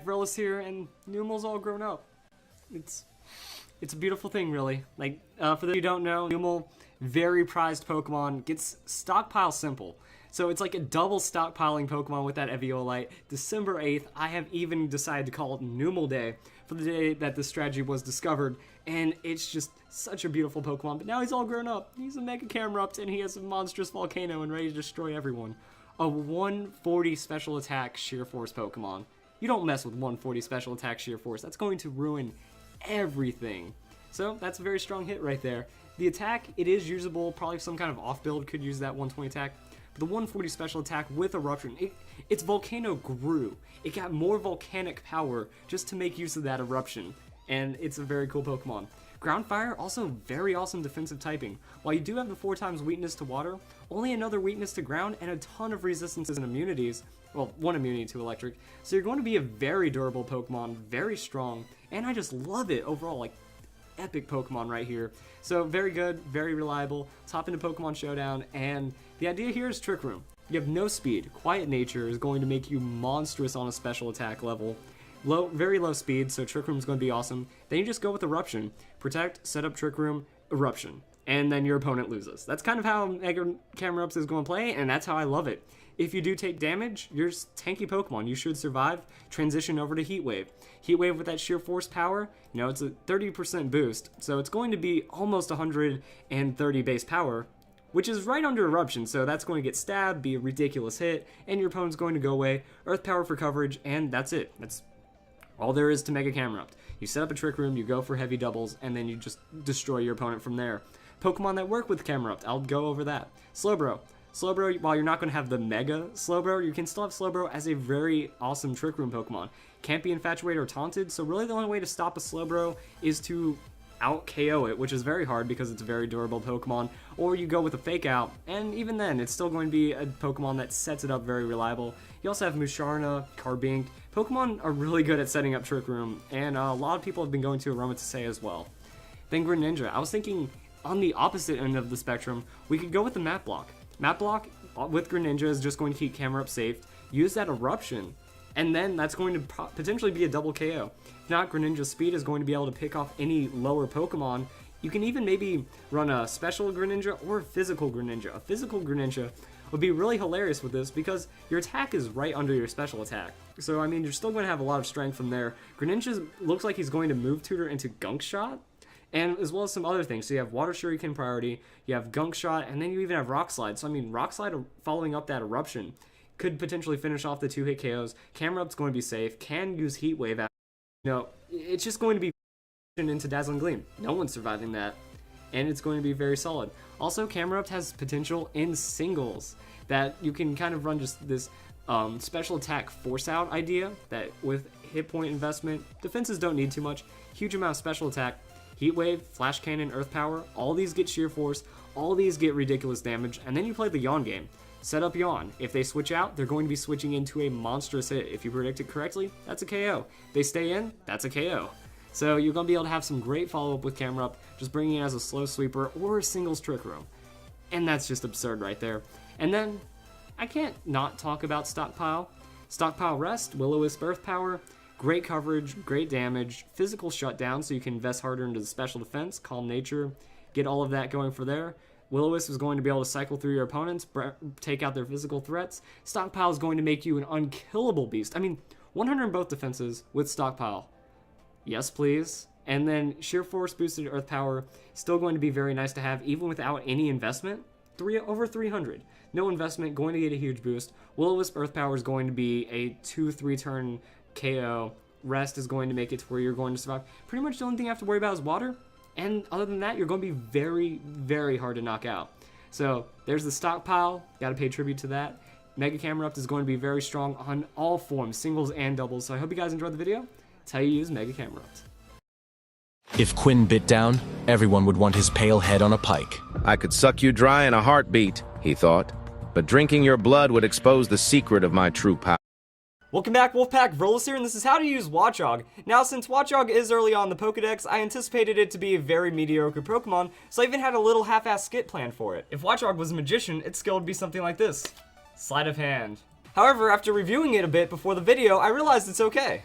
Vrillus here, and Numel's all grown up. It's a beautiful thing, really. Like, for those who don't know, Numel, very prized Pokemon, gets stockpile simple. So it's like a double stockpiling Pokemon with that Eviolite. December 8th, I have even decided to call it Numel Day for the day that this strategy was discovered. And it's just such a beautiful Pokemon. But now he's all grown up. He's a Mega Camerupt, and he has a monstrous volcano and ready to destroy everyone. A 140 special attack Sheer Force Pokemon. You don't mess with 140 special attack Sheer Force. That's going to ruin everything. So that's a very strong hit right there. The attack, it is usable. Probably some kind of off build could use that 120 attack. But the 140 special attack with Eruption, its Volcano grew. It got more volcanic power just to make use of that Eruption. And it's a very cool Pokemon. Ground Fire, also very awesome defensive typing. While you do have the 4 times weakness to water, only another weakness to ground and a ton of resistances and immunities. Well, 1 immunity to electric. So you're going to be a very durable Pokemon, very strong, and I just love it overall. Like, epic Pokemon right here. So very good, very reliable. Let's hop into Pokemon Showdown, and the idea here is Trick Room. You have no speed. Quiet Nature is going to make you monstrous on a special attack level. Very low speed, so Trick Room is going to be awesome. Then you just go with Eruption. Protect, set up Trick Room, Eruption. And then your opponent loses. That's kind of how Mega Camerupt is going to play, and that's how I love it. If you do take damage, you're tanky Pokemon. You should survive. Transition over to Heat Wave. Heat Wave with that sheer force power, you know, it's a 30% boost, so it's going to be almost 130 base power, which is right under Eruption, so that's going to get stabbed, be a ridiculous hit, and your opponent's going to go away. Earth Power for coverage, and that's it. That's all there is to Mega Camerupt. You set up a Trick Room, you go for heavy doubles, and then you just destroy your opponent from there. Pokemon that work with Camerupt, I'll go over that. Slowbro. Slowbro, while you're not going to have the Mega Slowbro, you can still have Slowbro as a very awesome Trick Room Pokemon. Can't be Infatuated or Taunted, so really the only way to stop a Slowbro is to out-KO it, which is very hard because it's a very durable Pokemon, or you go with a Fake Out, and even then, it's still going to be a Pokemon that sets it up very reliable. You also have Musharna, Carbink. Pokemon are really good at setting up Trick Room, and a lot of people have been going to Aromatisse as well. Then Greninja. I was thinking on the opposite end of the spectrum, we could go with the Map Block. Map Block with Greninja is just going to keep Camerupt safe. Use that Eruption, and then that's going to potentially be a double KO. If not, Greninja's speed is going to be able to pick off any lower Pokemon. You can even maybe run a special Greninja or a physical Greninja. A physical Greninja would be really hilarious with this because your attack is right under your special attack. So, I mean, you're still going to have a lot of strength from there. Greninja looks like he's going to move Tutor into Gunk Shot, and as well as some other things. So you have Water Shuriken priority, you have Gunk Shot, and then you even have Rock Slide. So I mean, Rock Slide following up that Eruption could potentially finish off the 2-hit KOs. Camerupt's going to be safe, can use Heat Wave. You know, it's just going to be into Dazzling Gleam. No one's surviving that, and it's going to be very solid. Also, Camerupt has potential in singles that you can kind of run just this special attack force out idea that with hit point investment, defenses don't need too much. Huge amount of special attack. Heat Wave, Flash Cannon, Earth Power, all these get Sheer Force, all these get ridiculous damage, and then you play the Yawn game. Set up Yawn. If they switch out, they're going to be switching into a monstrous hit. If you predict it correctly, that's a KO. If they stay in, that's a KO. So you're going to be able to have some great follow-up with Camerupt, just bringing it as a slow sweeper or a singles Trick Room. And that's just absurd right there. And then, I can't not talk about Stockpile. Stockpile Rest, Will-O-Wisp Earth Power, great coverage, great damage, physical shutdown so you can invest harder into the special defense, Calm Nature, get all of that going for there. Will-O-Wisp is going to be able to cycle through your opponents, take out their physical threats. Stockpile is going to make you an unkillable beast. I mean, 100 in both defenses with Stockpile. Yes, please. And then Sheer Force boosted Earth Power, still going to be very nice to have, even without any investment. Over 300. No investment, going to get a huge boost. Will-O-Wisp Earth Power is going to be a 2-3 turn KO. Rest is going to make it to where you're going to survive. Pretty much the only thing you have to worry about is water. And other than that, you're going to be very, very hard to knock out. So there's the Stockpile. Got to pay tribute to that. Mega Camerupt is going to be very strong on all forms, singles and doubles. So I hope you guys enjoyed the video. That's how you use Mega Camerupt. If Quinn bit down, everyone would want his pale head on a pike. I could suck you dry in a heartbeat, he thought. But drinking your blood would expose the secret of my true power. Welcome back, Wolfpack. Vrillus here, and this is how to use Watchog. Now, since Watchog is early on the Pokedex, I anticipated it to be a very mediocre Pokemon, so I even had a little half-assed skit planned for it. If Watchog was a magician, its skill would be something like this. Sleight of hand. However, after reviewing it a bit before the video, I realized it's okay.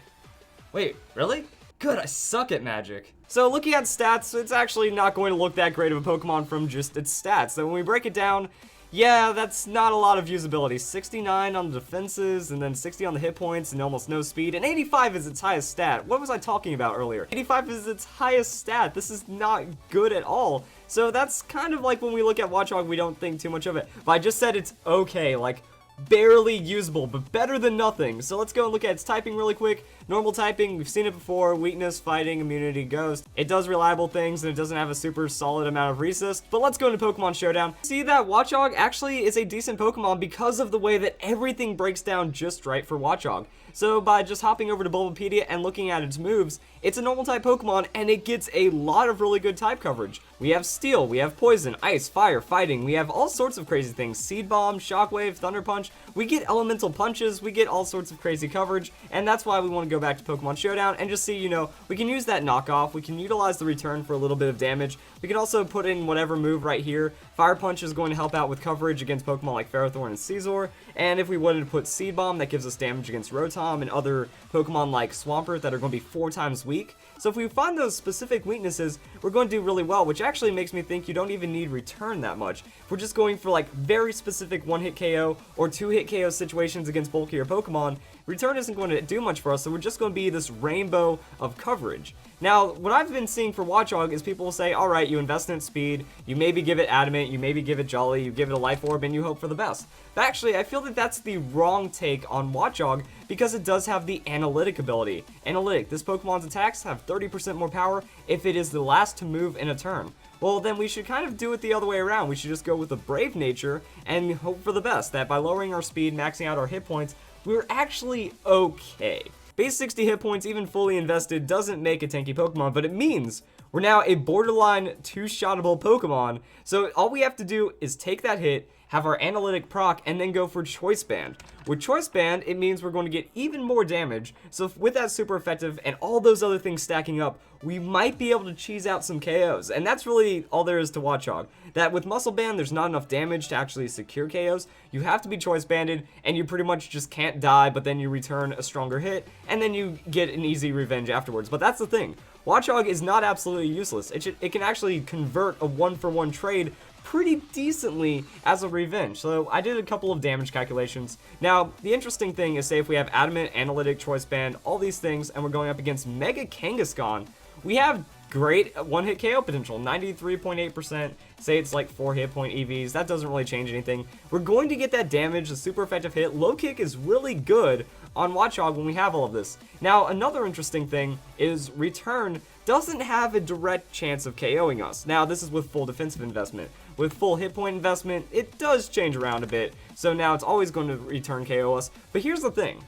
Wait, really? Good, I suck at magic. So looking at stats, it's actually not going to look that great of a Pokemon from just its stats. So when we break it down, yeah, that's not a lot of usability. 69 on the defenses, and then 60 on the hit points, and almost no speed. And 85 is its highest stat. What was I talking about earlier? 85 is its highest stat. This is not good at all. So that's kind of like when we look at Watchog, we don't think too much of it. But I just said it's okay, like barely usable, but better than nothing. So let's go and look at its typing really quick. Normal typing, we've seen it before: weakness, fighting, immunity, ghost. It does reliable things, and it doesn't have a super solid amount of resist. But let's go into Pokemon Showdown. See that Watchog actually is a decent Pokemon because of the way that everything breaks down just right for Watchog. So by just hopping over to Bulbapedia and looking at its moves, it's a normal type Pokemon, and it gets a lot of really good type coverage. We have Steel, we have Poison, Ice, Fire, Fighting, we have all sorts of crazy things: Seed Bomb, Shockwave, Thunder Punch. We get Elemental Punches, we get all sorts of crazy coverage, and that's why we want to go back to Pokemon Showdown and just see, you know, we can use that knockoff, we can utilize the return for a little bit of damage. We can also put in whatever move right here. Fire Punch is going to help out with coverage against Pokemon like Ferrothorn and Scizor, and if we wanted to put Seed Bomb, that gives us damage against Rotom and other Pokemon like Swampert that are going to be 4 times weak. So if we find those specific weaknesses, we're going to do really well, which actually makes me think you don't even need return that much. If we're just going for like very specific 1-hit KO or 2-hit KO situations against bulkier Pokemon, return isn't going to do much for us, so we're just going to be this rainbow of coverage. Now, what I've been seeing for Watchog is people will say, alright, you invest in its speed, you maybe give it Adamant, you maybe give it Jolly, you give it a Life Orb, and you hope for the best. But actually, I feel that that's the wrong take on Watchog because it does have the Analytic ability. Analytic, this Pokemon's attacks have 30% more power if it is the last to move in a turn. Well, then we should kind of do it the other way around. We should just go with a Brave Nature and hope for the best, that by lowering our speed, maxing out our hit points, we're actually okay. Base 60 hit points, even fully invested, doesn't make a tanky Pokemon, but it means we're now a borderline 2-shottable Pokemon. So all we have to do is take that hit, have our Analytic proc, and then go for Choice Band. With Choice Band, it means we're going to get even more damage. So with that super effective and all those other things stacking up, we might be able to cheese out some KOs. And that's really all there is to Watchog. That with Muscle Band, there's not enough damage to actually secure KOs. You have to be Choice Banded, and you pretty much just can't die, but then you return a stronger hit, and then you get an easy revenge afterwards. But that's the thing. Watchog is not absolutely useless. It can actually convert a 1-for-1 trade pretty decently as a revenge. So I did a couple of damage calculations. Now, the interesting thing is, say if we have Adamant, Analytic, Choice Band, all these things, and we're going up against Mega Kangaskhan, we have great 1-hit KO potential, 93.8%. Say it's like 4 hit point EVs, that doesn't really change anything. We're going to get that damage, a super effective hit. Low kick is really good on Watchog when we have all of this. Now, another interesting thing is return doesn't have a direct chance of KOing us. Now, this is with full defensive investment. With full hit point investment, it does change around a bit, so now it's always going to return KO us. But here's the thing.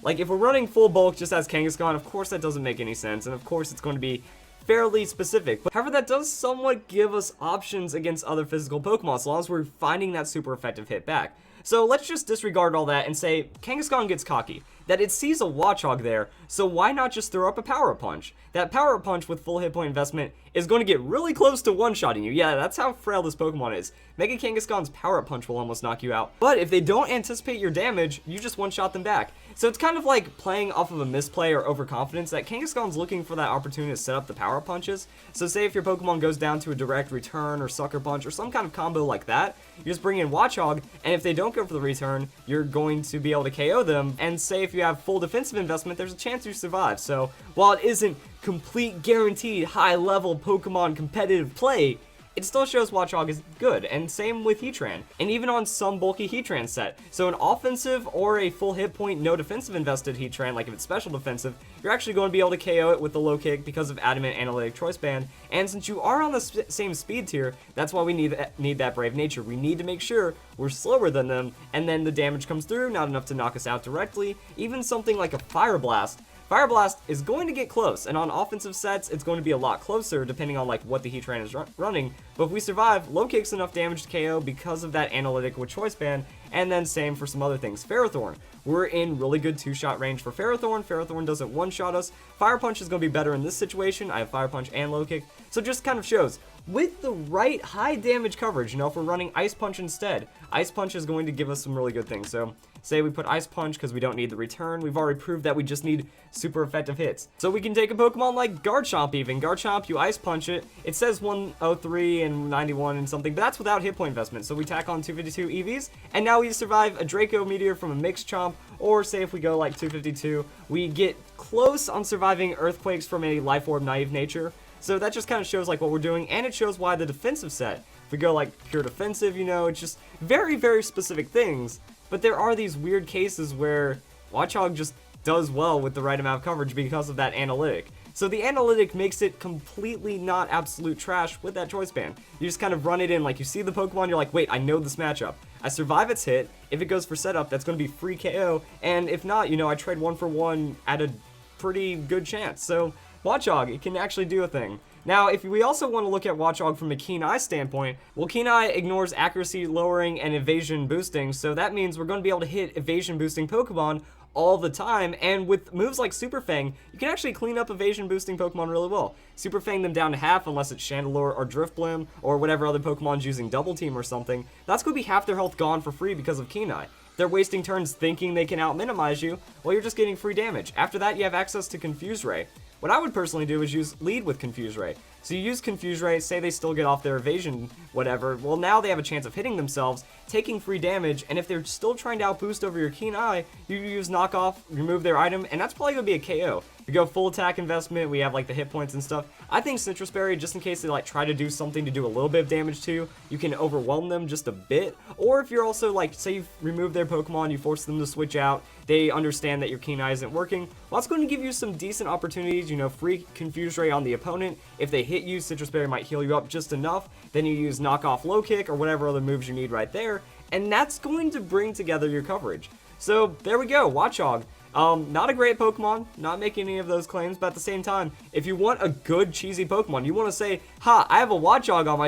Like, if we're running full bulk just as Kangaskhan, of course that doesn't make any sense, and of course it's going to be fairly specific. But however, that does somewhat give us options against other physical Pokemon, as long as we're finding that super effective hit back. So let's just disregard all that and say Kangaskhan gets cocky, that it sees a Watchog there, so why not just throw up a Power Punch? That Power Punch with full hit point investment is going to get really close to one-shotting you. Yeah, that's how frail this Pokemon is. Mega Kangaskhan's Power Punch will almost knock you out. But if they don't anticipate your damage, you just one-shot them back. So it's kind of like playing off of a misplay or overconfidence, that Kangaskhan's looking for that opportunity to set up the Power Punches. So say if your Pokemon goes down to a direct return or Sucker Punch or some kind of combo like that, you just bring in Watchog, and if they don't go for the return, you're going to be able to KO them. And say if you have full defensive investment, there's a chance you survive. So while it isn't complete guaranteed high-level Pokemon competitive play, it still shows Watchog is good, and same with Heatran, and even on some bulky Heatran set. So an offensive or a full hit point, no defensive invested Heatran, like if it's special defensive, you're actually going to be able to KO it with the low kick because of Adamant, Analytic, Choice Band. And since you are on the same speed tier, that's why we need that Brave Nature. We need to make sure we're slower than them, and then the damage comes through, not enough to knock us out directly. Even something like a Fire Blast. Fire Blast is going to get close, and on offensive sets, it's going to be a lot closer depending on like what the Heatran is running. But if we survive, low kick's enough damage to KO because of that Analytic with Choice Band, and then same for some other things. Ferrothorn, we're in really good 2-shot range for Ferrothorn. Ferrothorn doesn't one-shot us. Fire Punch is going to be better in this situation. I have Fire Punch and low kick, so it just kind of shows with the right high damage coverage. You know, if we're running Ice Punch instead, Ice Punch is going to give us some really good things. So say we put Ice Punch because we don't need the return. We've already proved that we just need super effective hits. So we can take a Pokemon like Garchomp even. Garchomp, you Ice Punch it. It says 103 and 91 and something, but that's without hit point investment. So we tack on 252 EVs, and now we survive a Draco Meteor from a Mixed Chomp, or say if we go like 252, we get close on surviving Earthquakes from a Life Orb Naive Nature. So that just kind of shows like what we're doing, and it shows why the defensive set. If we go like pure defensive, you know, it's just very, very specific things. But there are these weird cases where Watchog just does well with the right amount of coverage because of that analytic. So the analytic makes it completely not absolute trash with that choice band. You just kind of run it in, like you see the Pokemon, you're like, wait, I know this matchup. I survive its hit. If it goes for setup, that's going to be free KO. And if not, you know, I trade 1 for 1 at a pretty good chance. So Watchog, it can actually do a thing. Now, if we also want to look at Watchog from a Keen Eye standpoint, well, Keen Eye ignores accuracy lowering and evasion boosting, so that means we're going to be able to hit evasion boosting Pokemon all the time, and with moves like Super Fang, you can actually clean up evasion boosting Pokemon really well. Super Fang them down to half unless it's Chandelure or Drifblim or whatever other Pokemon's using Double Team or something. That's going to be half their health gone for free because of Keen Eye. They're wasting turns thinking they can out-minimize you, while you're just getting free damage. After that, you have access to Confuse Ray. What I would personally do is use Lead with Confuse Ray. So you use Confuse Ray, say they still get off their evasion, whatever, well now they have a chance of hitting themselves, taking free damage, and if they're still trying to outboost over your Keen Eye, you use Knock Off, remove their item, and that's probably going to be a KO. We go full attack investment, we have like the hit points and stuff. I think Citrus Berry, just in case they like try to do something to do a little bit of damage to, you can overwhelm them just a bit. Or if you're also like, say you've removed their Pokemon, you force them to switch out, they understand that your Keen Eye isn't working, well that's going to give you some decent opportunities, you know, free Confuse Ray on the opponent. If they hit you, Citrus Berry might heal you up just enough, then you use Knock Off Low Kick or whatever other moves you need right there, and that's going to bring together your coverage. So there we go, Watchog. Not a great Pokemon, not making any of those claims, but at the same time, if you want a good cheesy Pokemon, you want to say, ha, I have a Watchog on my